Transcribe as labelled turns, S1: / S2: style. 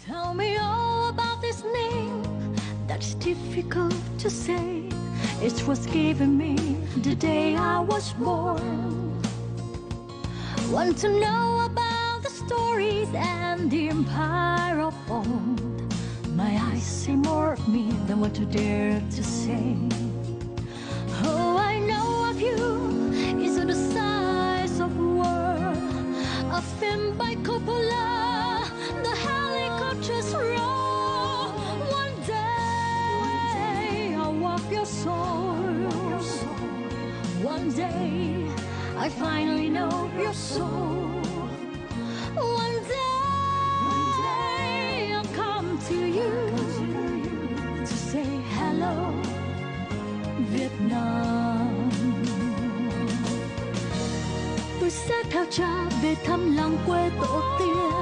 S1: Tell me all about this name that's difficult to say. It was given me the day I was born. Want to know about the stories and the empire of old. My eyes see more of me than what you dare to say. Oh, I know of you is the size of a world. A film by Coppola, the helicopters roll. One day I'll walk your soul. One day I finally know your soul. One day I'll come to you to say hello, Vietnam. Tôi sẽ theo cha về thăm làng quê tổ tiên.